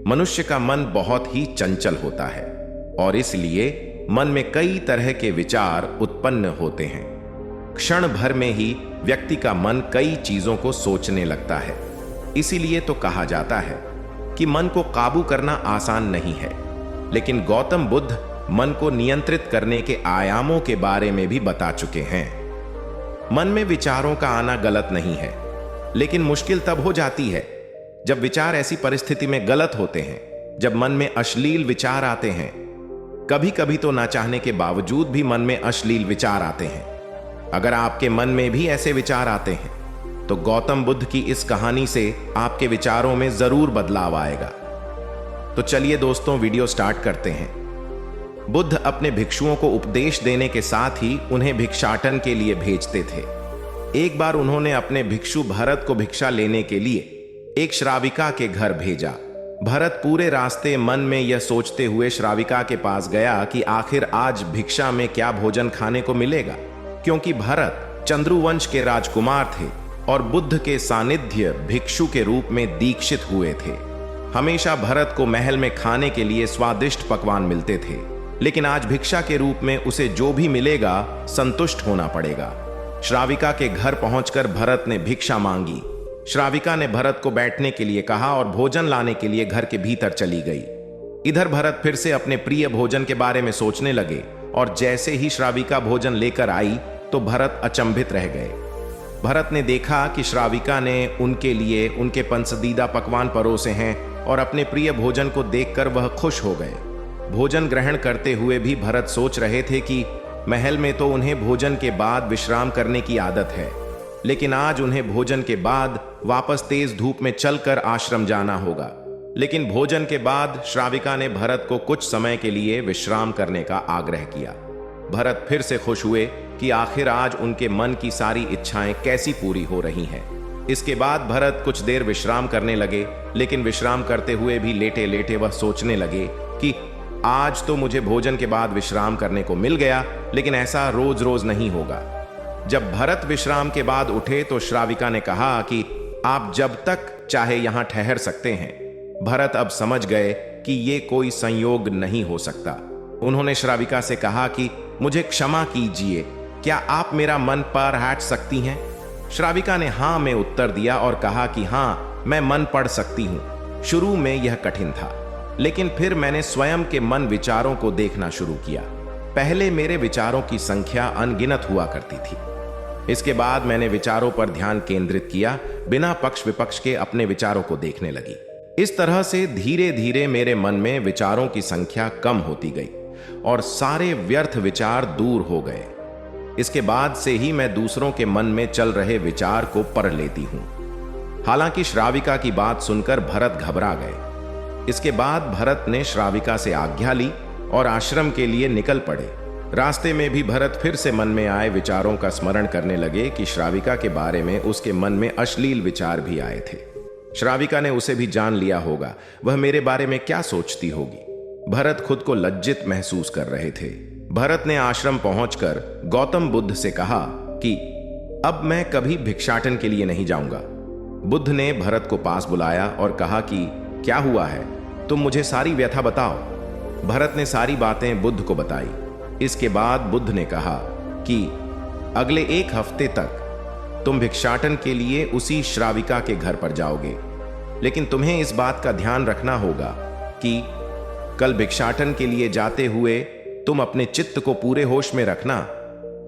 मनुष्य का मन बहुत ही चंचल होता है और इसलिए मन में कई तरह के विचार उत्पन्न होते हैं। क्षण भर में ही व्यक्ति का मन कई चीजों को सोचने लगता है। इसीलिए तो कहा जाता है कि मन को काबू करना आसान नहीं है। लेकिन गौतम बुद्ध मन को नियंत्रित करने के आयामों के बारे में भी बता चुके हैं। मन में विचारों का आना गलत नहीं है, लेकिन मुश्किल तब हो जाती है जब विचार ऐसी परिस्थिति में गलत होते हैं, जब मन में अश्लील विचार आते हैं। कभी कभी तो ना चाहने के बावजूद भी मन में अश्लील विचार आते हैं। अगर आपके मन में भी ऐसे विचार आते हैं तो गौतम बुद्ध की इस कहानी से आपके विचारों में जरूर बदलाव आएगा। तो चलिए दोस्तों, वीडियो स्टार्ट करते हैं। बुद्ध अपने भिक्षुओं को उपदेश देने के साथ ही उन्हें भिक्षाटन के लिए भेजते थे। एक बार उन्होंने अपने भिक्षु भरत को भिक्षा लेने के लिए एक श्राविका के घर भेजा। भरत पूरे रास्ते मन में यह सोचते हुए श्राविका के पास गया कि आखिर आज भिक्षा में क्या भोजन खाने को मिलेगा, क्योंकि भरत चंद्रुवंश के राजकुमार थे और बुद्ध के सानिध्य भिक्षु के रूप में दीक्षित हुए थे। हमेशा भरत को महल में खाने के लिए स्वादिष्ट पकवान मिलते थे, लेकिन आज भिक्षा के रूप में उसे जो भी मिलेगा संतुष्ट होना पड़ेगा। श्राविका के घर पहुंचकर भरत ने भिक्षा मांगी। श्राविका ने भरत को बैठने के लिए कहा और भोजन लाने के लिए घर के भीतर चली गई। इधर भरत फिर से अपने प्रिय भोजन के बारे में सोचने लगे और जैसे ही श्राविका भोजन लेकर आई तो भरत अचंभित रह गए। भरत ने देखा कि श्राविका ने उनके लिए उनके पसंदीदा पकवान परोसे हैं और अपने प्रिय भोजन को देखकर वह खुश हो गए। भोजन ग्रहण करते हुए भी भरत सोच रहे थे कि महल में तो उन्हें भोजन के बाद विश्राम करने की आदत है, लेकिन आज उन्हें भोजन के बाद वापस तेज धूप में चलकर आश्रम जाना होगा। लेकिन भोजन के बाद श्राविका ने भरत को कुछ समय के लिए विश्राम करने का आग्रह किया। भरत फिर से खुश हुए कि आखिर आज उनके मन की सारी इच्छाएं कैसी पूरी हो रही हैं। इसके बाद भरत कुछ देर विश्राम करने लगे, लेकिन विश्राम करते हुए भी लेटे लेटे वह सोचने लगे कि आज तो मुझे भोजन के बाद विश्राम करने को मिल गया, लेकिन ऐसा रोज रोज नहीं होगा। जब भरत विश्राम के बाद उठे तो श्राविका ने कहा कि आप जब तक चाहे यहां ठहर सकते हैं। भरत अब समझ गए कि ये कोई संयोग नहीं हो सकता। उन्होंने श्राविका से कहा कि मुझे क्षमा कीजिए, क्या आप मेरा मन पढ़ हट सकती हैं? श्राविका ने हाँ में उत्तर दिया और कहा कि हाँ, मैं मन पढ़ सकती हूं। शुरू में यह कठिन था, लेकिन फिर मैंने स्वयं के मन विचारों को देखना शुरू किया। पहले मेरे विचारों की संख्या अनगिनत हुआ करती थी। इसके बाद मैंने विचारों पर ध्यान केंद्रित किया, बिना पक्ष विपक्ष के अपने विचारों को देखने लगी। इस तरह से धीरे धीरे मेरे मन में विचारों की संख्या कम होती गई और सारे व्यर्थ विचार दूर हो गए। इसके बाद से ही मैं दूसरों के मन में चल रहे विचार को पढ़ लेती हूं। हालांकि श्राविका की बात सुनकर भरत घबरा गए। इसके बाद भरत ने श्राविका से आज्ञा ली और आश्रम के लिए निकल पड़े। रास्ते में भी भरत फिर से मन में आए विचारों का स्मरण करने लगे कि श्राविका के बारे में उसके मन में अश्लील विचार भी आए थे। श्राविका ने उसे भी जान लिया होगा, वह मेरे बारे में क्या सोचती होगी। भरत खुद को लज्जित महसूस कर रहे थे। भरत ने आश्रम पहुंचकर गौतम बुद्ध से कहा कि अब मैं कभी भिक्षाटन के लिए नहीं जाऊंगा। बुद्ध ने भरत को पास बुलाया और कहा कि क्या हुआ है, तुम मुझे सारी व्यथा बताओ। भरत ने सारी बातें बुद्ध को बताई। इसके बाद बुद्ध ने कहा कि अगले एक हफ्ते तक तुम भिक्षाटन के लिए उसी श्राविका के घर पर जाओगे, लेकिन तुम्हें इस बात का ध्यान रखना होगा कि कल भिक्षाटन के लिए जाते हुए तुम अपने चित्त को पूरे होश में रखना।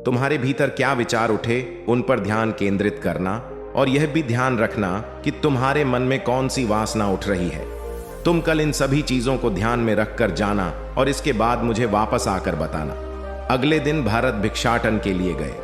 तुम्हारे भीतर क्या विचार उठे उन पर ध्यान केंद्रित करना और यह भी ध्यान रखना कि तुम्हारे मन में कौन सी वासना उठ रही है। तुम कल इन सभी चीजों को ध्यान में रखकर जाना और इसके बाद मुझे वापस आकर बताना। अगले दिन भारत भिक्षाटन के लिए गए।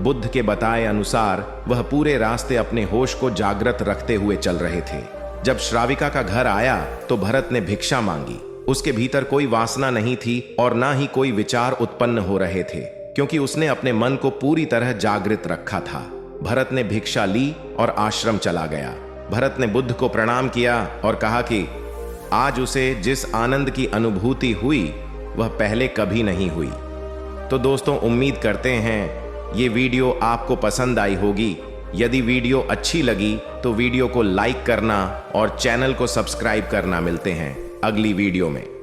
बुद्ध के बताए अनुसार वह पूरे रास्ते अपने होश को जागृत रखते हुए चल रहे थे। जब श्राविका का घर आया तो भरत ने भिक्षा मांगी। उसके भीतर कोई वासना नहीं थी और ना ही कोई विचार उत्पन्न हो रहे थे, क्योंकि उसने अपने मन को पूरी तरह जागृत रखा था। भरत ने भिक्षा ली और आश्रम चला गया। भरत ने बुद्ध को प्रणाम किया और कहा कि आज उसे जिस आनंद की अनुभूति हुई वह पहले कभी नहीं हुई। तो दोस्तों, उम्मीद करते हैं ये वीडियो आपको पसंद आई होगी। यदि वीडियो अच्छी लगी तो वीडियो को लाइक करना और चैनल को सब्सक्राइब करना। मिलते हैं अगली वीडियो में।